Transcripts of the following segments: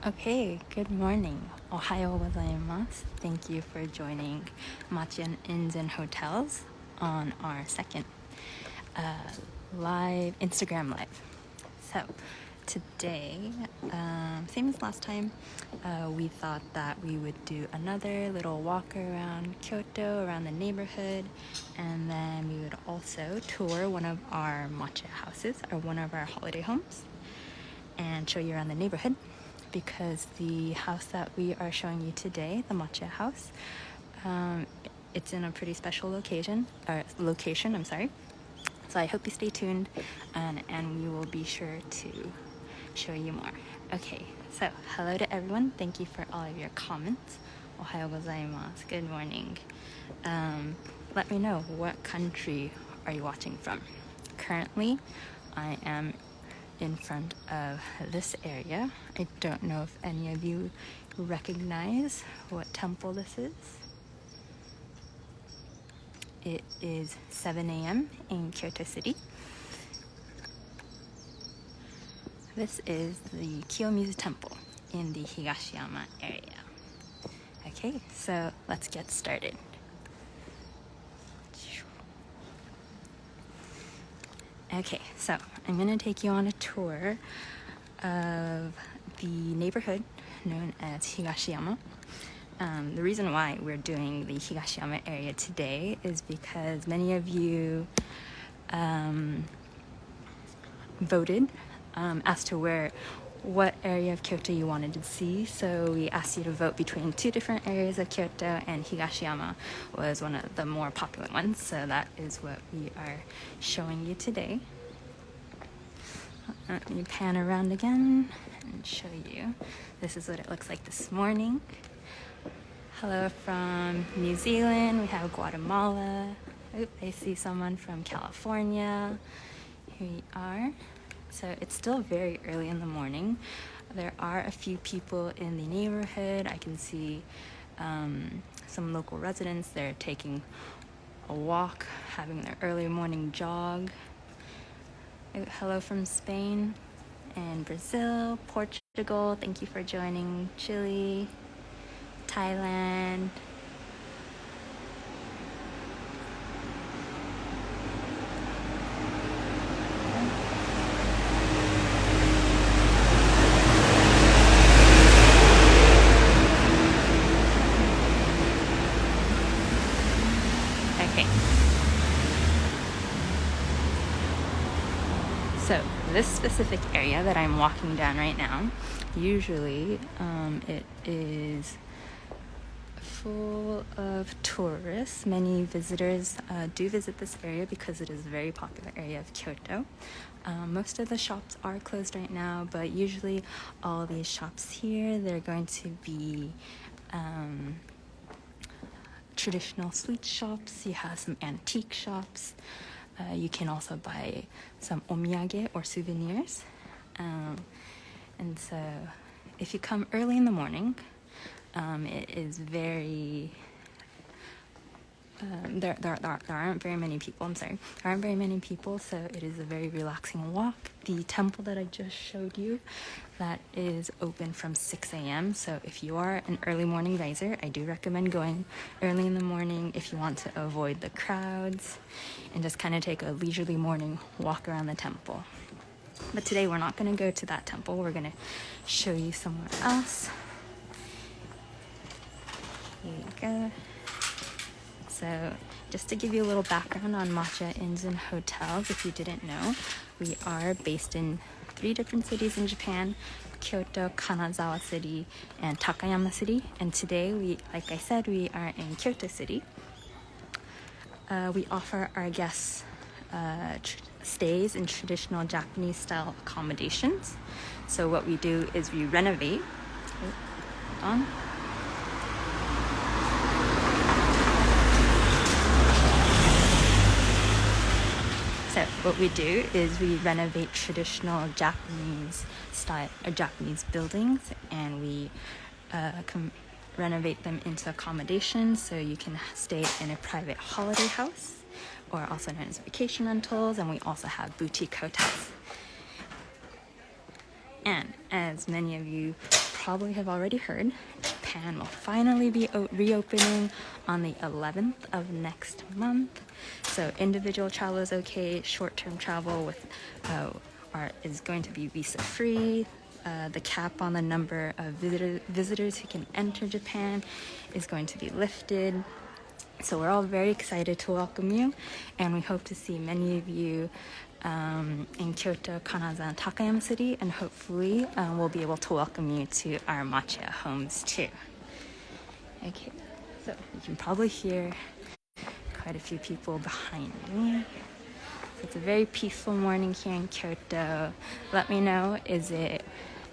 Okay, good morning. Ohayo gozaimasu. Thank you for joining Machiya Inns and Hotels on our second live Instagram live. So today, same as last time, we thought that we would do another little walk around Kyoto, around the neighborhood, and then we would also tour one of our matcha houses or one of our holiday homes and show you around the neighborhood, because the house that we are showing you today, the Matcha House, it's in a pretty special location. So I hope you stay tuned, and we will be sure to show you more. Okay, so hello to everyone. Thank you for all of your comments. Ohayo gozaimasu. Good morning. Let me know, what country are you watching from? Currently, I am in front of this area. I don't know if any of you recognize what temple this is. It is 7 a.m. in Kyoto City. This is the Kiyomizu Temple in the Higashiyama area. Okay, so let's get started. Okay, so I'm going to take you on a tour of the neighborhood known as Higashiyama. The reason why we're doing the Higashiyama area today is because many of you voted as to what area of Kyoto you wanted to see. So we asked you to vote between two different areas of Kyoto, and Higashiyama was one of the more popular ones. So that is what we are showing you today. Let me pan around again and show you. This is what it looks like this morning. Hello from New Zealand. We have Guatemala. Oop, I see someone from California. Here we are. So it's still very early in the morning. There are a few people in the neighborhood. I can see some local residents. They're taking a walk, having their early morning jog. Hello from Spain and Brazil, Portugal. Thank you for joining. Chile, Thailand. So this specific area that I'm walking down right now, usually it is full of tourists. Many visitors do visit this area because it is a very popular area of Kyoto. Most of the shops are closed right now, but usually all these shops here, they're going to be traditional sweet shops. You have some antique shops. You can also buy some omiyage or souvenirs. And so if you come early in the morning, it is very... there aren't very many people, There aren't very many people, so it is a very relaxing walk. The temple that I just showed you, that is open from 6 a.m. So if you are an early morning riser, I do recommend going early in the morning if you want to avoid the crowds and just kind of take a leisurely morning walk around the temple. But today we're not going to go to that temple. We're going to show you somewhere else. Here you go. So just to give you a little background on Matcha Inns and Hotels, if you didn't know, we are based in 3 different cities in Japan: Kyoto, Kanazawa City, and Takayama City. And today, like I said, we are in Kyoto City. We offer our guests stays in traditional Japanese-style accommodations. So what we do is we renovate. So what we do is we renovate traditional Japanese style or Japanese buildings, and we renovate them into accommodations, so you can stay in a private holiday house, or also known as vacation rentals, and we also have boutique hotels. And as many of you probably have already heard, Japan will finally be reopening on the 11th of next month. So individual travel is okay. Short-term travel with is going to be visa-free. The cap on the number of visitors who can enter Japan is going to be lifted. So we're all very excited to welcome you, and we hope to see many of you in Kyoto, Kanaza, and Takayama City, and hopefully we'll be able to welcome you to our Machiya homes too. Okay, so you can probably hear quite a few people behind me. So it's a very peaceful morning here in Kyoto. Let me know, is it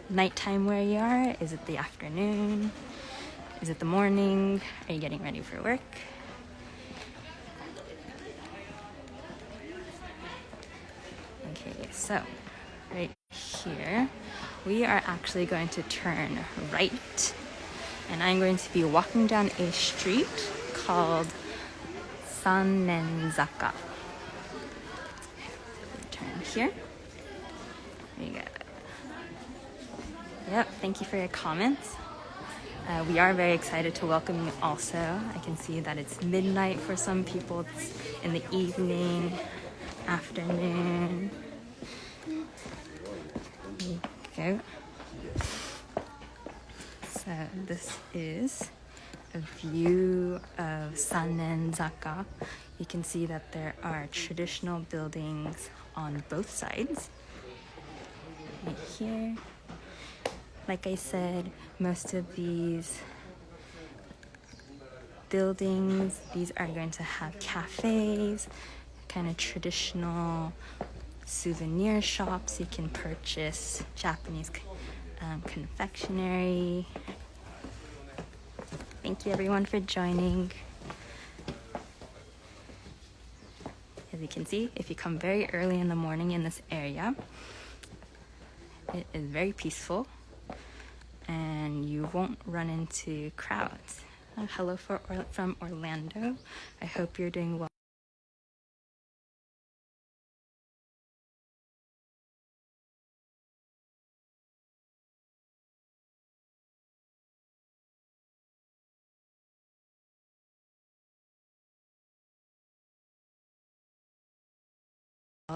nighttime where you are? Is it the afternoon? Is it the morning? Are you getting ready for work? Okay, so right here, we are actually going to turn right, and I'm going to be walking down a street called Sannenzaka. Turn here. There you go. Yep, thank you for your comments. We are very excited to welcome you also. I can see that it's midnight for some people. It's in the evening, afternoon. There you go. So this is a view of Sannenzaka. You can see that there are traditional buildings on both sides. Right here. Like I said, most of these buildings, these are going to have cafes, kind of traditional souvenir shops. You can purchase Japanese confectionery. Thank you everyone for joining. As you can see, if you come very early in the morning in this area, it is very peaceful and you won't run into crowds. Hello from Orlando. I hope you're doing well.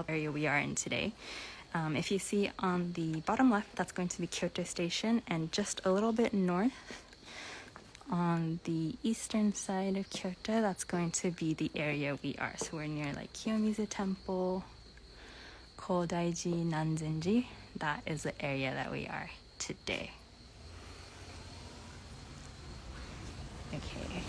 Area we are in today. If you see on the bottom left, that's going to be Kyoto Station, and just a little bit north on the eastern side of Kyoto, that's going to be the area we are. So we're near like Kiyomizu Temple, Kodaiji, Nanzenji. That is the area that we are today. Okay.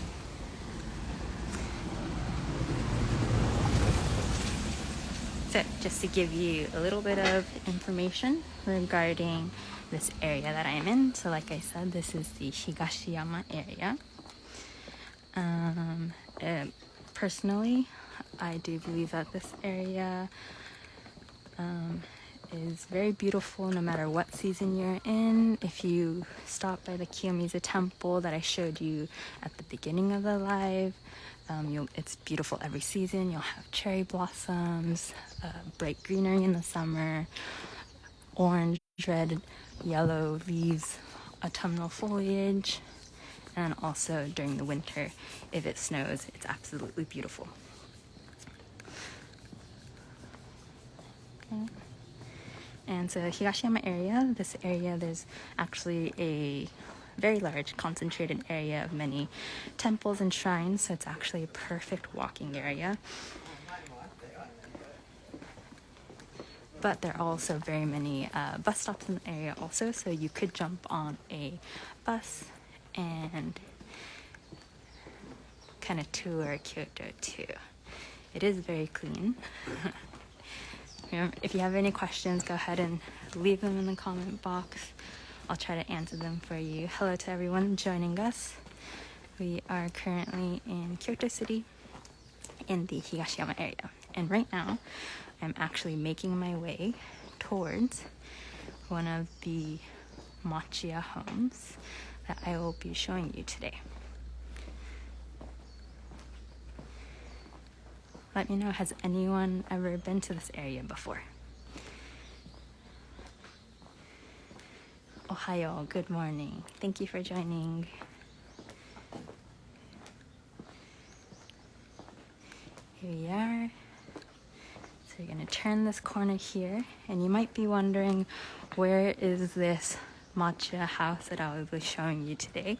So just to give you a little bit of information regarding this area that I'm in. So like I said, this is the Higashiyama area. Personally, I do believe that this area is very beautiful no matter what season you're in. If you stop by the Kiyomizu Temple that I showed you at the beginning of the live, it's beautiful every season. You'll have cherry blossoms, bright greenery in the summer, orange, red, yellow leaves, autumnal foliage, and also during the winter, if it snows, it's absolutely beautiful. Okay. And so Higashiyama area, this area, there's actually a very large concentrated area of many temples and shrines, so it's actually a perfect walking area. But there are also very many bus stops in the area also, so you could jump on a bus and kind of tour Kyoto too. It is very clean. If you have any questions, go ahead and leave them in the comment box. I'll try to answer them for you. Hello to everyone joining us. We are currently in Kyoto City in the Higashiyama area. And right now, I'm actually making my way towards one of the Machiya homes that I will be showing you today. Let me know, has anyone ever been to this area before? Ohayo, good morning. Thank you for joining. Here we are. So you're gonna turn this corner here, and you might be wondering, where is this Matcha house that I will be showing you today?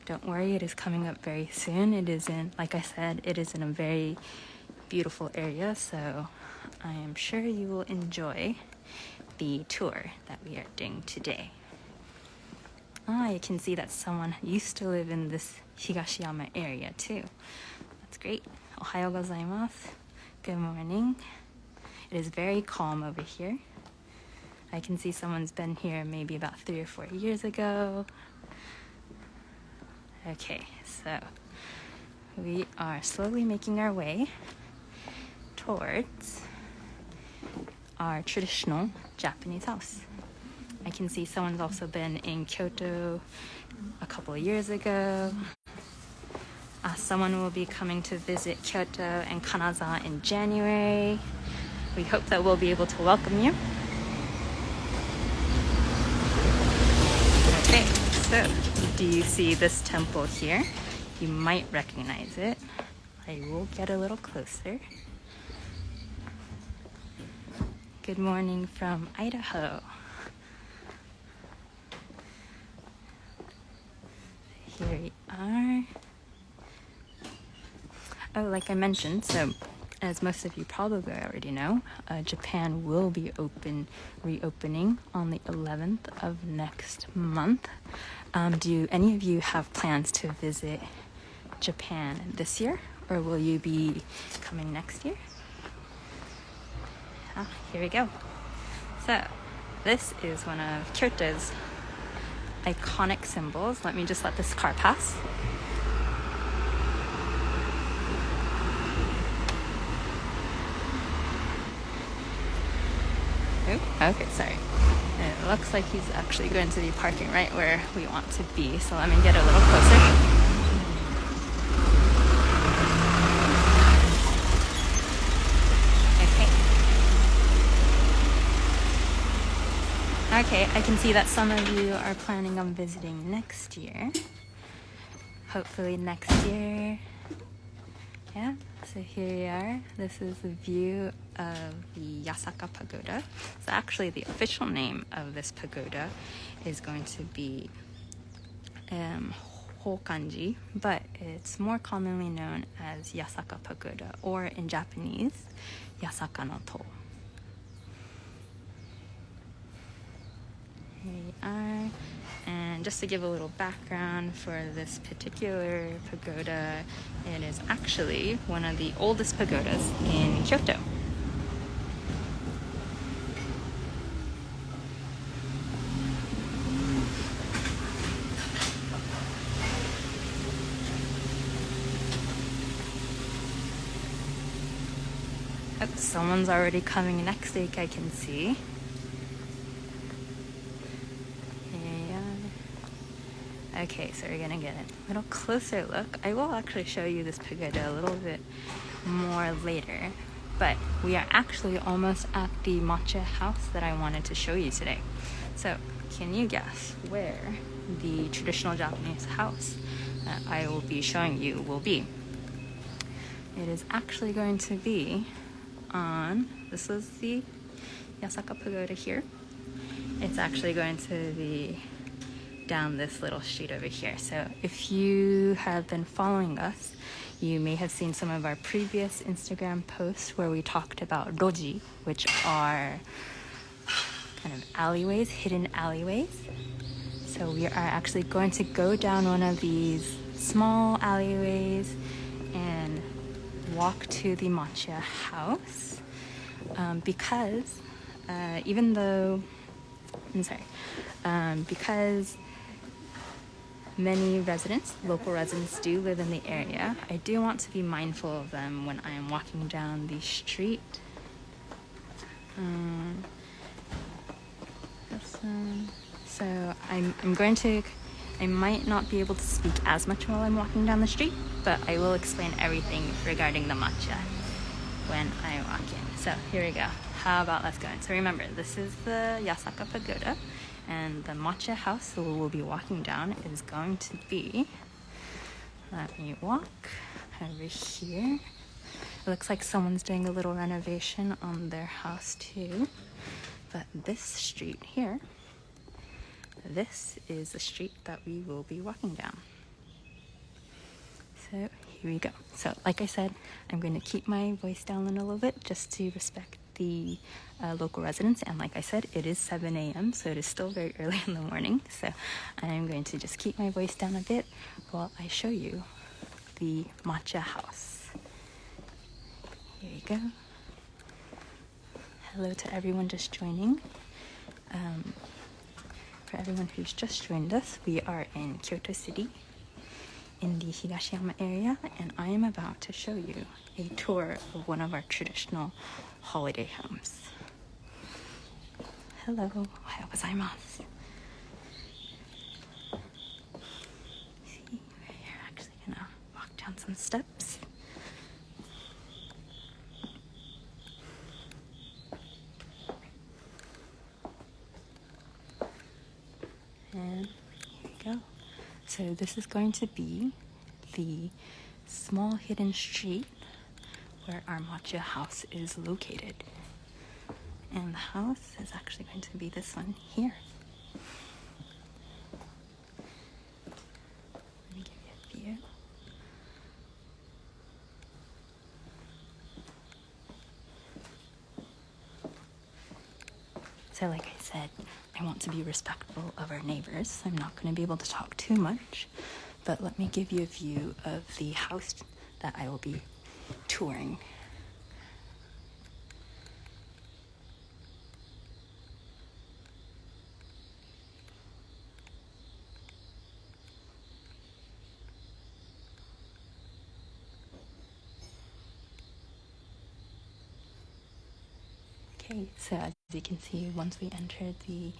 Don't worry, it is coming up very soon. It is in, like I said, it is in a very beautiful area, so I am sure you will enjoy the tour that we are doing today. You can see that someone used to live in this Higashiyama area too. That's great. Ohayo gozaimasu. Good morning. It is very calm over here. I can see someone's been here maybe about 3 or 4 years ago. Okay, so we are slowly making our way towards our traditional Japanese house. I can see someone's also been in Kyoto a couple of years ago. Someone will be coming to visit Kyoto and Kanazawa in January. We hope that we'll be able to welcome you. Okay, so do you see this temple here? You might recognize it. I will get a little closer. Good morning from Idaho. Here we are. Oh, like I mentioned, so as most of you probably already know, Japan will be reopening on the 11th of next month. Do any of you have plans to visit Japan this year, or will you be coming next year? Here we go. So this is one of Kyoto's iconic symbols. Let me just let this car pass. Oh, okay, sorry. It looks like he's actually going to be parking right where we want to be, so let me get a little closer. Okay, I can see that some of you are planning on visiting next year. Hopefully next year. Yeah, so here we are. This is the view of the Yasaka Pagoda. So actually the official name of this pagoda is going to be Hokanji, but it's more commonly known as Yasaka Pagoda, or in Japanese, Yasaka no To. Here we are, and just to give a little background for this particular pagoda, it is actually one of the oldest pagodas in Kyoto. Oh, someone's already coming next week, I can see. Okay, so we're gonna get a little closer look. I will actually show you this pagoda a little bit more later, but we are actually almost at the Matcha house that I wanted to show you today. So, can you guess where the traditional Japanese house that I will be showing you will be? It is actually going to be on, this is the Yasaka Pagoda here. It's actually going to be down this little street over here. So if you have been following us, you may have seen some of our previous Instagram posts where we talked about roji, which are kind of alleyways, hidden alleyways. So we are actually going to go down one of these small alleyways and walk to the Matcha house, because because many local residents do live in the area, I do want to be mindful of them when I am walking down the street. So I might not be able to speak as much while I'm walking down the street, but I will explain everything regarding the matcha. when I walk in. So here we go. How about let's go in? So remember, this is the Yasaka Pagoda, and the Matcha House that we'll be walking down is going to be, let me walk over here. It looks like someone's doing a little renovation on their house too. But this street here, this is the street that we will be walking down. So here we go. So like I said, I'm going to keep my voice down a little bit just to respect the local residents. And like I said, it is 7 a.m., so it is still very early in the morning. So I'm going to just keep my voice down a bit while I show you the Matcha House. Here we go. Hello to everyone just joining. For everyone who's just joined us, we are in Kyoto City in the Higashiyama area, and I am about to show you a tour of one of our traditional holiday homes. Hello, ohayou gozaimasu. See, we're actually gonna walk down some steps. And here we go. So this is going to be the small hidden street where our Matcha house is located. And the house is actually going to be this one here. Let me give you a view. So like I said, I want to be respectful of our neighbors. I'm not going to be able to talk too much, but let me give you a view of the house that I will be touring. Okay, so as you can see, once we enter the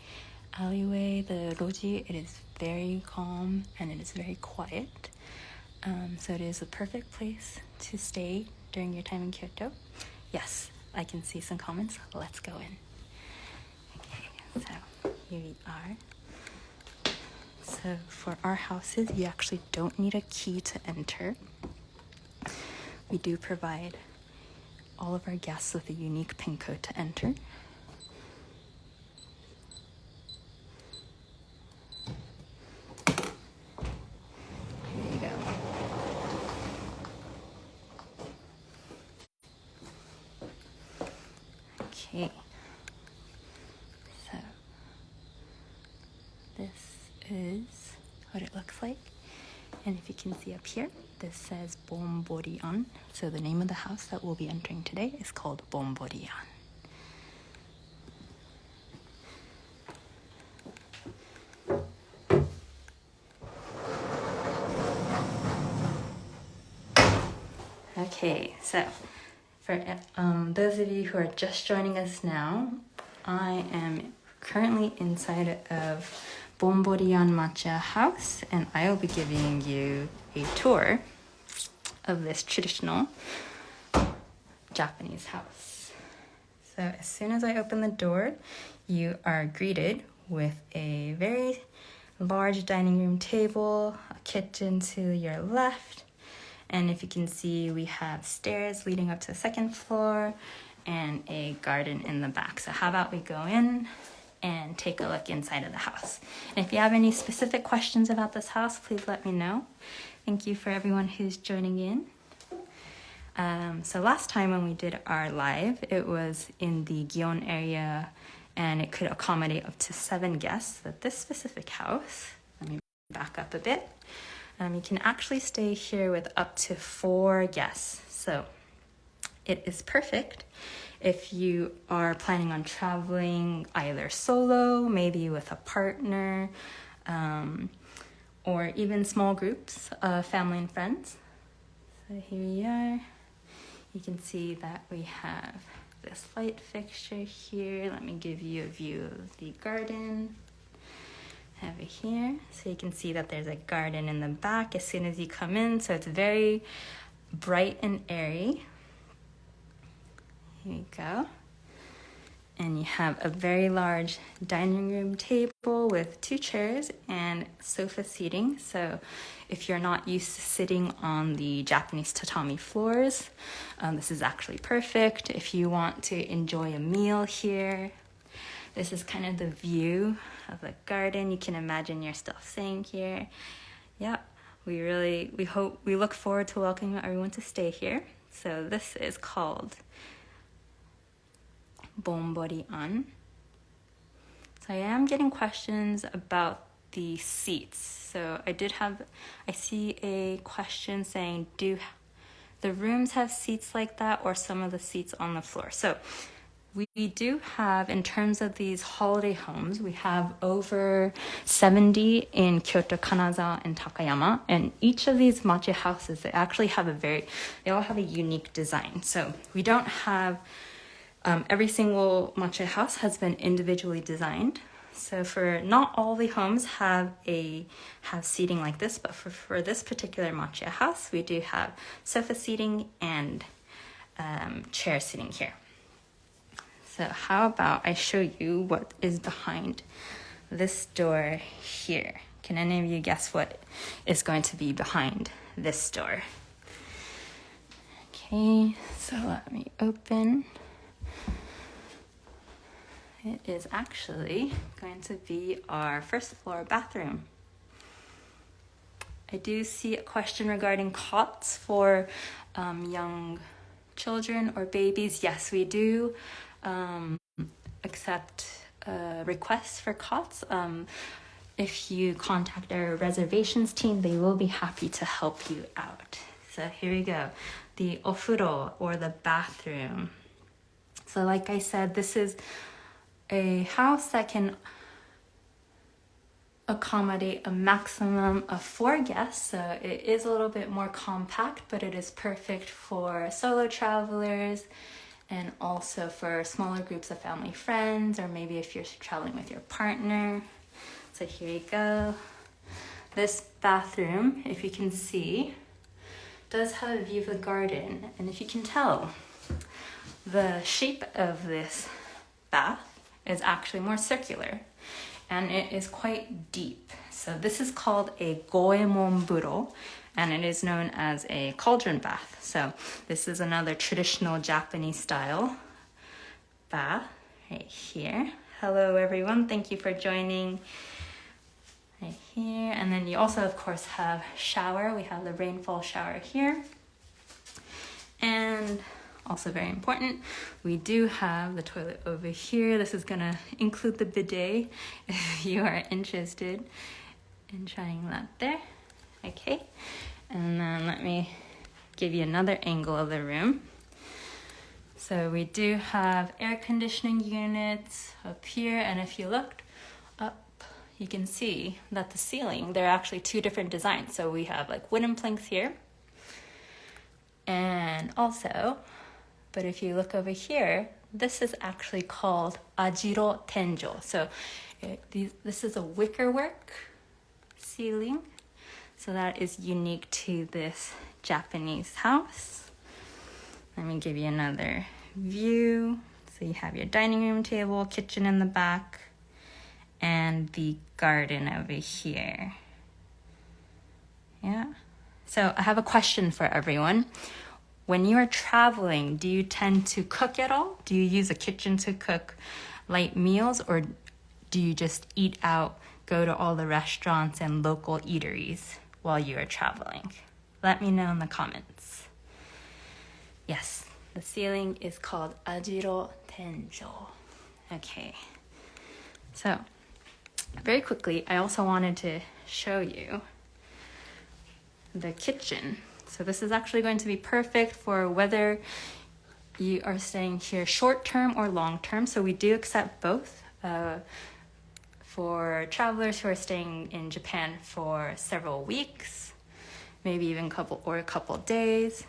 alleyway, the roji, it is very calm and it is very quiet. So it is a perfect place to stay during your time in Kyoto. Yes, I can see some comments. Let's go in. Okay, so here we are. So for our houses, you actually don't need a key to enter. We do provide all of our guests with a unique PIN code to enter. Here you go. Okay. So this is what it looks like. And if you can see up here, this says Bonbori-an. So the name of the house that we'll be entering today is called Bonbori-an. Okay, so for those of you who are just joining us now, I am currently inside of Bonbori-an Matcha House, and I will be giving you a tour of this traditional Japanese house. So as soon as I open the door, you are greeted with a very large dining room table, a kitchen to your left, and if you can see, we have stairs leading up to the second floor and a garden in the back. So how about we go in and take a look inside of the house. And if you have any specific questions about this house, please let me know. Thank you for everyone who's joining in. So last time when we did our live, it was in the Gion area and it could accommodate up to 7 guests. But this specific house, let me back up a bit, you can actually stay here with up to 4 guests. So it is perfect if you are planning on traveling either solo, maybe with a partner, or even small groups of family and friends. So here we are. You can see that we have this light fixture here. Let me give you a view of the garden over here. So you can see that there's a garden in the back as soon as you come in. So it's very bright and airy. Here you go. And you have a very large dining room table with 2 chairs and sofa seating. So if you're not used to sitting on the Japanese tatami floors, this is actually perfect. If you want to enjoy a meal here, this is kind of the view of the garden. You can imagine yourself sitting here. Yeah, we look forward to welcoming everyone to stay here. So this is called Bonbori-an. So I am getting questions about the seats. So I see a question saying, do the rooms have seats like that, or some of the seats on the floor? So we do have, in terms of these holiday homes, we have over 70 in Kyoto, Kanazawa, and Takayama. And each of these Machiya houses, they all have a unique design. So we don't have every single Machiya house has been individually designed. So for not all the homes have seating like this, but for this particular Machiya house, we do have sofa seating and chair seating here. So how about I show you what is behind this door here? Can any of you guess what is going to be behind this door? Okay, so let me open. It is actually going to be our first floor bathroom. I do see a question regarding cots for young children or babies. Yes, we do accept requests for cots. If you contact our reservations team, they will be happy to help you out. So here we go, the ofuro, or the bathroom. So like I said, this is a house that can accommodate a maximum of 4 guests. So it is a little bit more compact, but it is perfect for solo travelers and also for smaller groups of family friends, or maybe if you're traveling with your partner. So here you go. This bathroom, if you can see, does have a view of the garden. And if you can tell, the shape of this bath is actually more circular, and it is quite deep. So this is called a goemon buro, and it is known as a cauldron bath. So this is another traditional Japanese style bath right here. Hello everyone, thank you for joining. Right here, and then you also of course have shower. We have the rainfall shower here, and also very important, we do have the toilet over here. This is gonna include the bidet if you are interested in trying that there. Okay, and then let me give you another angle of the room. So we do have air conditioning units up here, and if you looked up, you can see that the ceiling, there are actually 2 different designs. So we have like wooden planks here, and also, but if you look over here, this is actually called ajiro tenjo. So this is a wickerwork ceiling. So that is unique to this Japanese house. Let me give you another view. So you have your dining room table, kitchen in the back, and the garden over here. Yeah. So I have a question for everyone. When you are traveling, do you tend to cook at all? Do you use a kitchen to cook light meals, or do you just eat out, go to all the restaurants and local eateries while you are traveling? Let me know in the comments. Yes, the ceiling is called ajiro tenjo. Okay, so very quickly, I also wanted to show you the kitchen. So this is actually going to be perfect for whether you are staying here short-term or long-term. So we do accept both for travelers who are staying in Japan for several weeks, maybe even a couple days.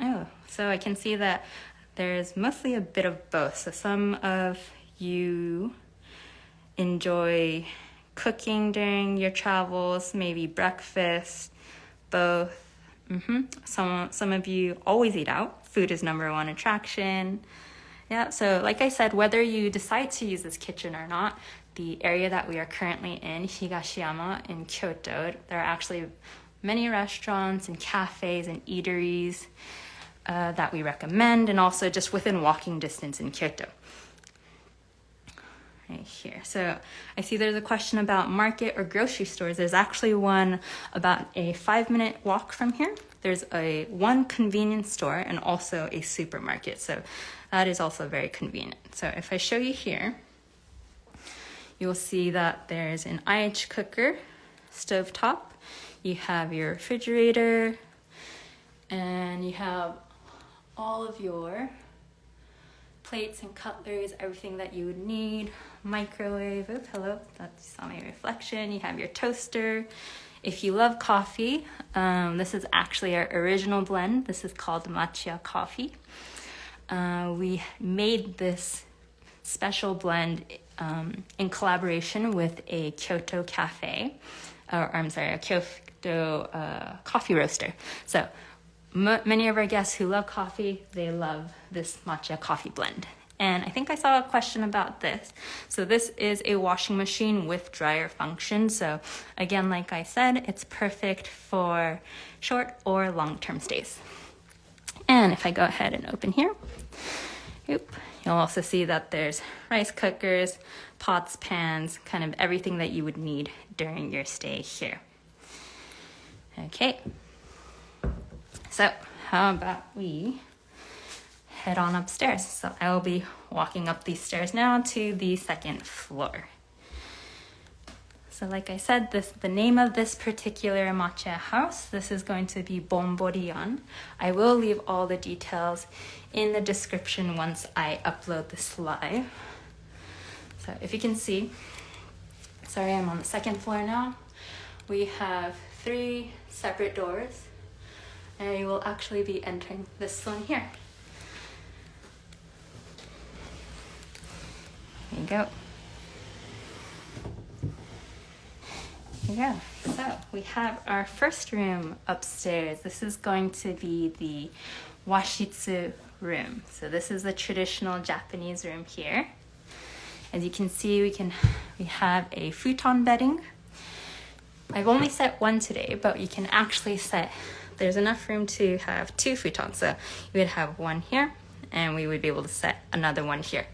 Oh, so I can see that there's mostly a bit of both. So some of you enjoy cooking during your travels, maybe breakfast, both. Some of you always eat out. Food is number one attraction. Yeah, so like I said, whether you decide to use this kitchen or not, the area that we are currently in, Higashiyama in Kyoto, there are actually many restaurants and cafes and eateries that we recommend, and also just within walking distance in Kyoto. Right here. So I see there's a question about market or grocery stores. There's actually one about a 5-minute walk from here. There's one convenience store and also a supermarket. So that is also very convenient. So if I show you here, you'll see that there's an IH cooker, stovetop. You have your refrigerator, and you have all of your plates and cutlery, everything that you would need. Microwave, hello, that's saw my reflection. You have your toaster. If you love coffee, this is actually our original blend. This is called Matcha Coffee. We made this special blend in collaboration with a Kyoto cafe, a Kyoto coffee roaster. So many of our guests who love coffee, they love this matcha coffee blend. And I think I saw a question about this. So this is a washing machine with dryer function. So again, like I said, it's perfect for short or long-term stays. And if I go ahead and open here, you'll also see that there's rice cookers, pots, pans, kind of everything that you would need during your stay here. Okay. So how about we head on upstairs? So I will be walking up these stairs now to the second floor. So like I said, the name of this particular matcha house, this is going to be Bonbori-an. I will leave all the details in the description once I upload this live. So if you can see, sorry, I'm on the second floor now. We have 3 separate doors, and you will actually be entering this one here. There you go. Here you go. So we have our first room upstairs. This is going to be the Washitsu Room. So this is the traditional Japanese room here. As you can see, we have a futon bedding. I've only set one today, but you can actually set, there's enough room to have 2 futons. So you would have one here, and we would be able to set another one here.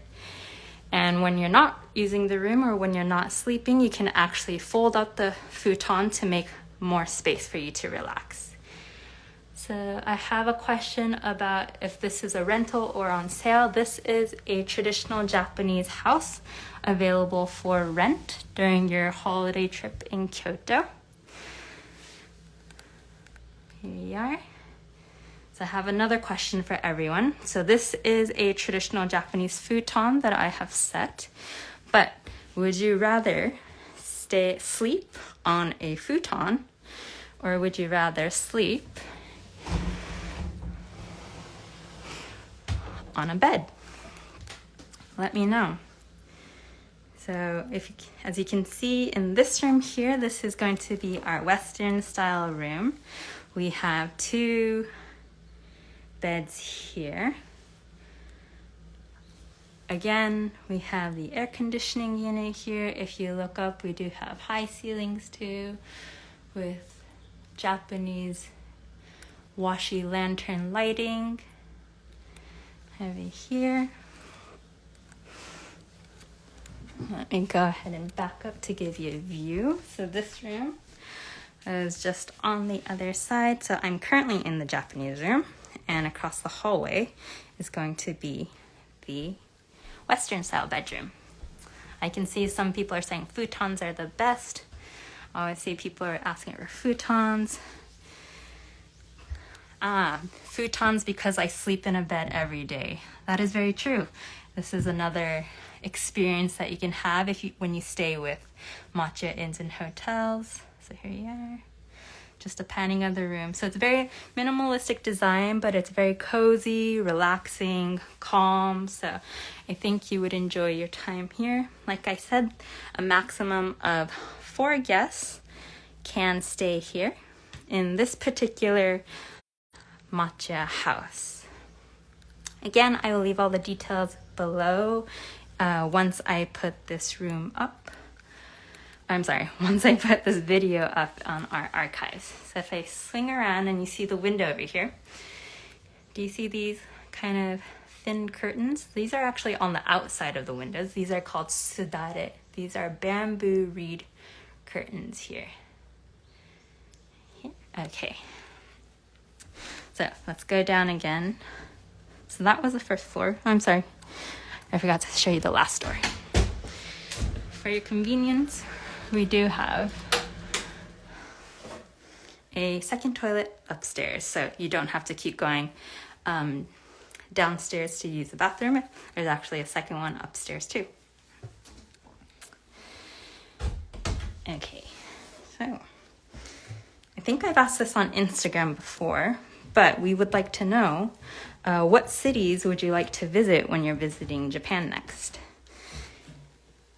And when you're not using the room or when you're not sleeping, you can actually fold up the futon to make more space for you to relax. So I have a question about if this is a rental or on sale. This is a traditional Japanese house available for rent during your holiday trip in Kyoto. Here you are. So I have another question for everyone. So this is a traditional Japanese futon that I have set, but would you rather sleep on a futon, or would you rather sleep on a bed? Let me know. So as you can see in this room here, this is going to be our Western style room. We have 2 beds here. Again, we have the air conditioning unit here. If you look up, we do have high ceilings too, with Japanese washi lantern lighting. Over here. Let me go ahead and back up to give you a view. So this room is just on the other side. So I'm currently in the Japanese room, and across the hallway is going to be the Western style bedroom. I can see some people are saying futons are the best. I always see people are asking for futons. Futons because I sleep in a bed every day. That is very true. This is another experience that you can have when you stay with matcha inns and hotels. So here you are. Just a panning of the room. So it's very minimalistic design, but it's very cozy, relaxing, calm. So I think you would enjoy your time here. Like I said, a maximum of 4 guests can stay here. in this particular Machiya House. Again, I will leave all the details below once I put this room up. Once I put this video up on our archives. So if I swing around and you see the window over here, do you see these kind of thin curtains? These are actually on the outside of the windows. These are called sudare. These are bamboo reed curtains here. Okay. So let's go down again. So that was the first floor. I'm sorry, I forgot to show you the last story. For your convenience, we do have a second toilet upstairs, so you don't have to keep going downstairs to use the bathroom. There's actually a second one upstairs too. Okay, so I think I've asked this on Instagram before, but we would like to know what cities would you like to visit when you're visiting Japan next?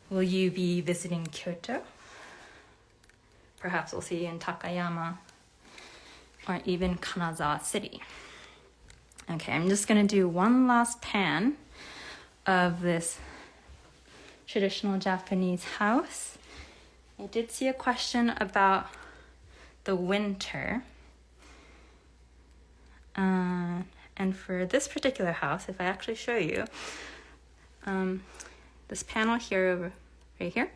Will you be visiting Kyoto? Perhaps we'll see you in Takayama or even Kanazawa City. Okay, I'm just gonna do one last pan of this traditional Japanese house. I did see a question about the winter. And for this particular house, if I actually show you, this panel here, right here,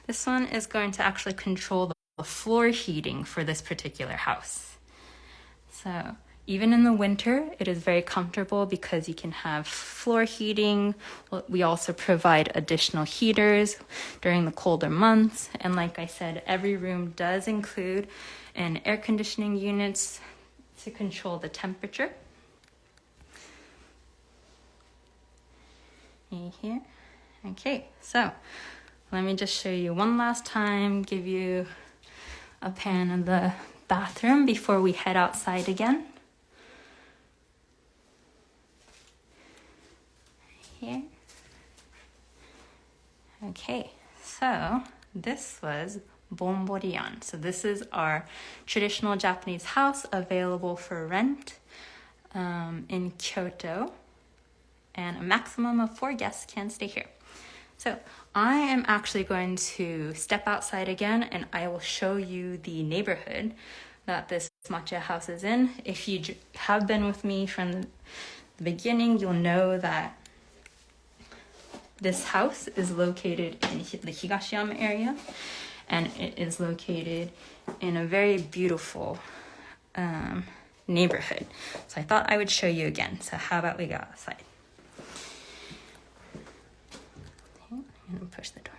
this one is going to actually control the floor heating for this particular house. So even in the winter, it is very comfortable because you can have floor heating. We also provide additional heaters during the colder months. And like I said, every room does include an air conditioning unit to control the temperature. Here. Okay, so let me just show you one last time, give you a pan of the bathroom before we head outside again. Here. Okay, so this was Bonbori-an. So this is our traditional Japanese house available for rent in Kyoto, and a maximum of 4 guests can stay here. So I am actually going to step outside again, and I will show you the neighborhood that this Machiya house is in. If you have been with me from the beginning, you'll know that this house is located in the Higashiyama area, and it is located in a very beautiful neighborhood. So I thought I would show you again. So how about we go outside? Okay, I'm gonna push the door.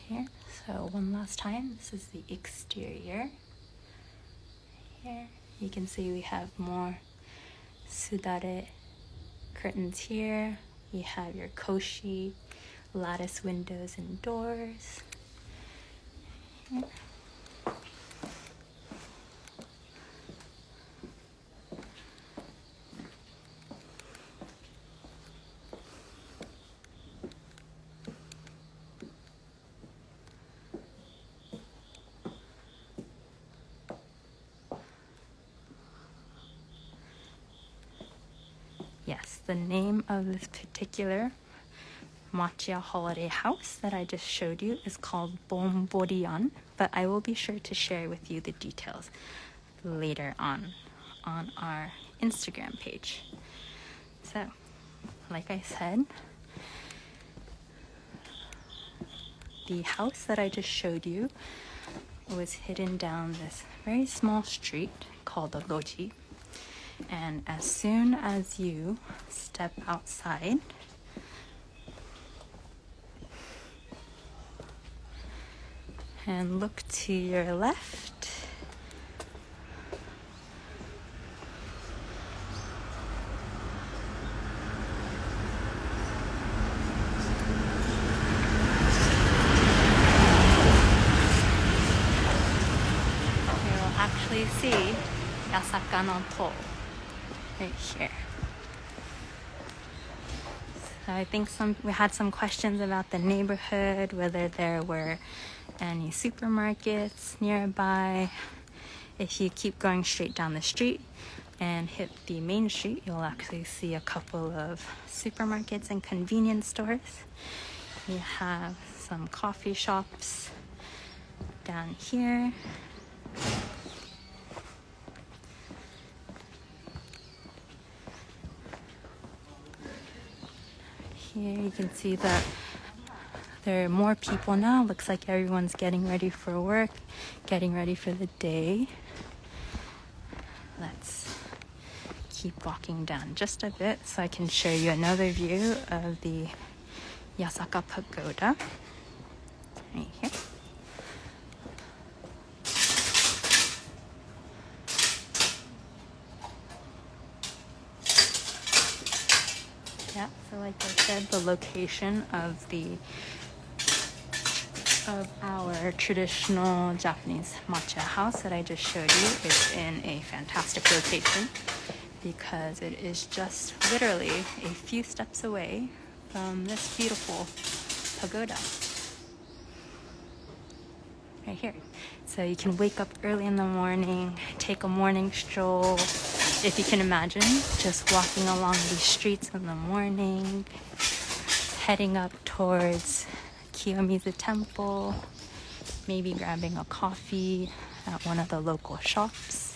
Here, so one last time, this is the exterior. Here, you can see we have more sudare curtains here. You have your koshi, lattice windows and doors. Here. Yes, the name of this particular Machiya holiday house that I just showed you is called Bonbori-an, but I will be sure to share with you the details later on our Instagram page. So, like I said, the house that I just showed you was hidden down this very small street called the Loji. And as soon as you step outside, and look to your left, you will actually see Yasaka no toll right here. So I think we had some questions about the neighborhood, whether there were any supermarkets nearby. If you keep going straight down the street and hit the main street, you'll actually see a couple of supermarkets and convenience stores. You have some coffee shops down here. Here you can see that there are more people now. Looks like everyone's getting ready for work, getting ready for the day. Let's keep walking down just a bit so I can show you another view of the Yasaka Pagoda right here. Yeah, so like I said, the location of our traditional Japanese matcha house that I just showed you is in a fantastic location because it is just literally a few steps away from this beautiful pagoda right here. So you can wake up early in the morning, take a morning stroll. If you can imagine, just walking along these streets in the morning, heading up towards Kiyomizu Temple, maybe grabbing a coffee at one of the local shops.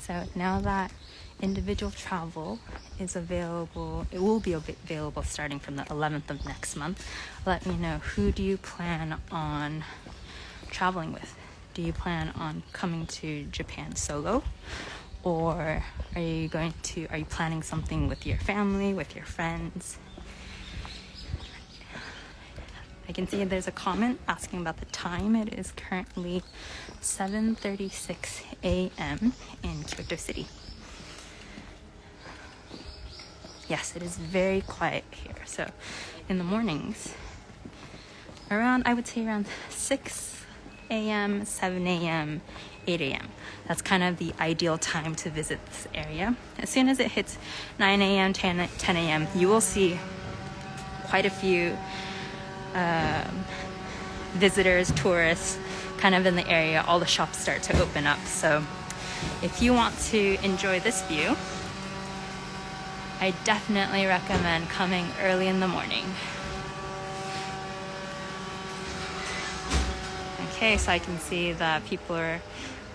So now that individual travel is available, it will be available starting from the 11th of next month. Let me know, who do you plan on traveling with? Do you plan on coming to Japan solo? Or are you planning something with your family, with your friends? I can see there's a comment asking about the time. It is currently 7:36 a.m. in Kyoto City. Yes, it is very quiet here. So in the mornings, I would say around 6 a.m., 7 a.m., 8 a.m. That's kind of the ideal time to visit this area. As soon as it hits 9 a.m., 10 a.m., you will see quite a few visitors, tourists kind of in the area. All the shops start to open up. So if you want to enjoy this view, I definitely recommend coming early in the morning. Okay, so I can see that people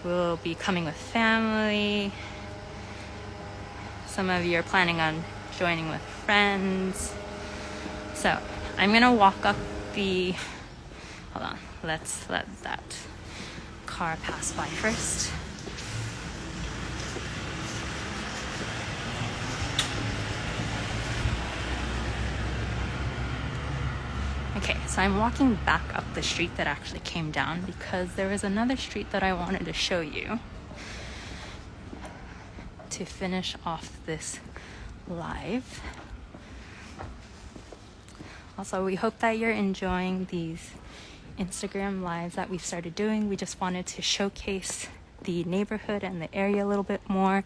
will be coming with family. Some of you are planning on joining with friends. So I'm gonna walk up hold on, let's let that car pass by first. Okay, so I'm walking back up the street that actually came down because there was another street that I wanted to show you to finish off this live. Also, we hope that you're enjoying these Instagram lives that we've started doing. We just wanted to showcase the neighborhood and the area a little bit more,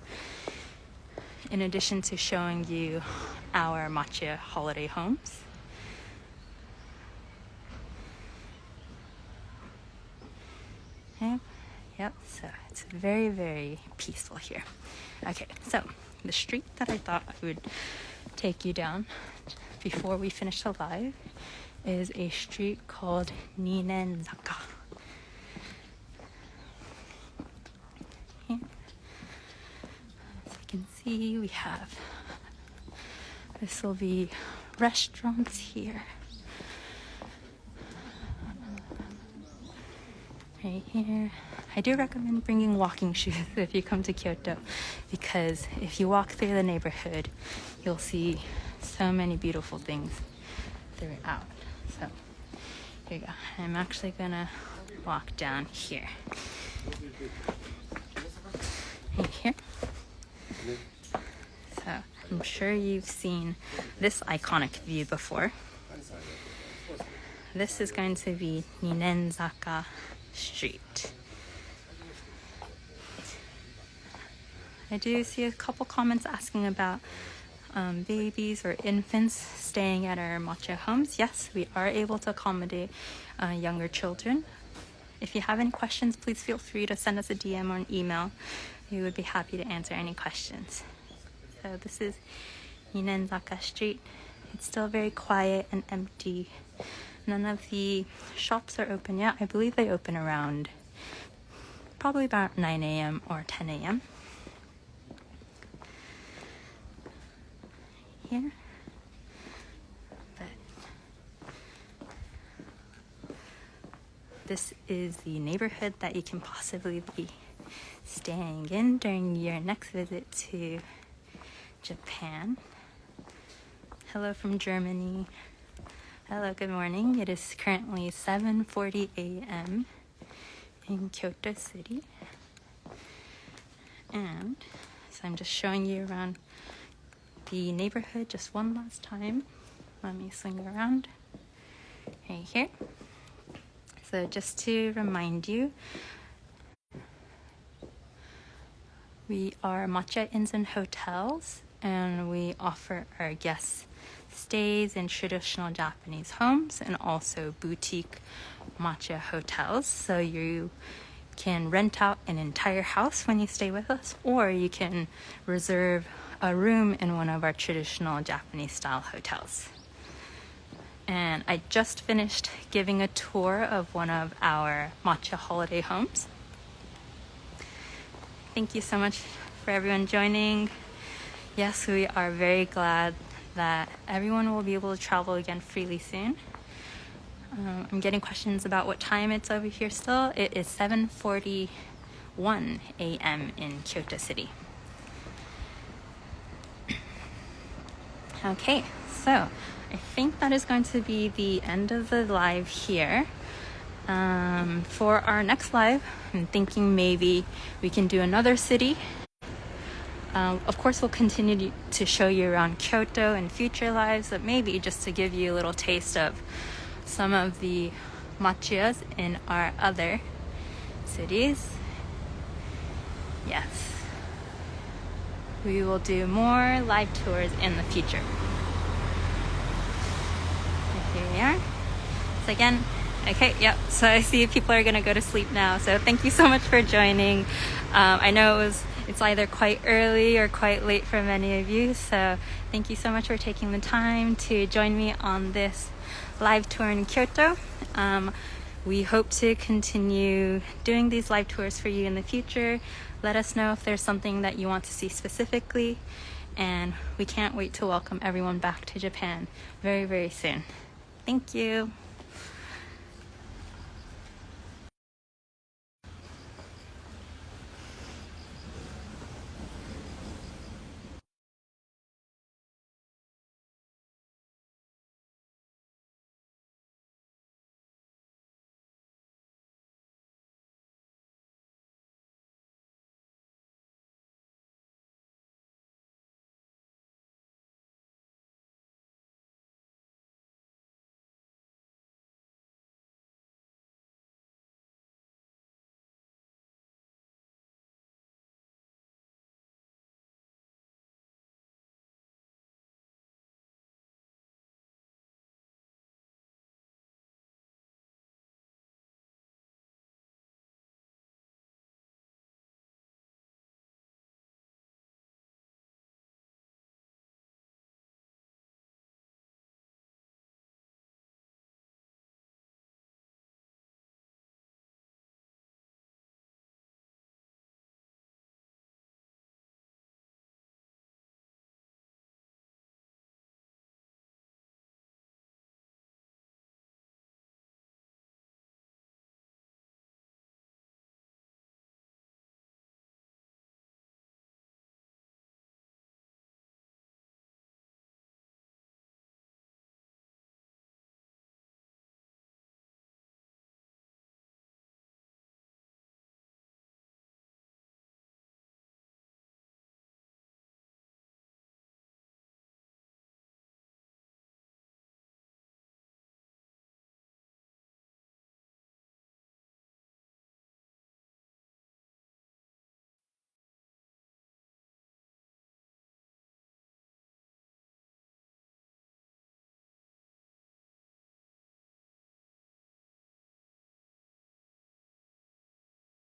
in addition to showing you our Machiya holiday homes. Yep, so it's very, very peaceful here. Okay, so the street that I thought I would take you down before we finish the live is a street called Ninenzaka. Here. As you can see, we have, this will be restaurants here. Right here. I do recommend bringing walking shoes if you come to Kyoto, because if you walk through the neighborhood, you'll see so many beautiful things throughout. So here you go. I'm actually gonna walk down here. Right here. So I'm sure you've seen this iconic view before. this is going to be Ninenzaka Street. I do see a couple comments asking about babies or infants staying at our Machiya homes. Yes, we are able to accommodate younger children. If you have any questions, please feel free to send us a DM or an email. We would be happy to answer any questions. So this is Ninenzaka Street. It's still very quiet and empty. None of the shops are open yet. I believe they open around probably about 9 a.m. or 10 a.m. Here. But this is the neighborhood that you can possibly be staying in during your next visit to Japan. Hello from Germany. Hello, good morning. It is currently 7:40 a.m. in Kyoto City. And so I'm just showing you around the neighborhood just one last time. Let me swing around right here. So just to remind you, we are Matcha Inns and Hotels, and we offer our guests stays in traditional Japanese homes and also boutique matcha hotels. So you can rent out an entire house when you stay with us, or you can reserve a room in one of our traditional Japanese style hotels. And I just finished giving a tour of one of our matcha holiday homes. Thank you so much for everyone joining. Yes, we are very glad that everyone will be able to travel again freely soon. I'm getting questions about what time it's over here still. It is 7:41 a.m. in Kyoto City. Okay, so I think that is going to be the end of the live here. For our next live, I'm thinking maybe we can do another city. Of course, we'll continue to show you around Kyoto in future lives, but maybe just to give you a little taste of some of the machiyas in our other cities. Yes. We will do more live tours in the future. Here we are. So again, okay, yep. So I see people are going to go to sleep now. So thank you so much for joining. I know it's either quite early or quite late for many of you. So thank you so much for taking the time to join me on this live tour in Kyoto. We hope to continue doing these live tours for you in the future. Let us know if there's something that you want to see specifically. And we can't wait to welcome everyone back to Japan very, very soon. Thank you.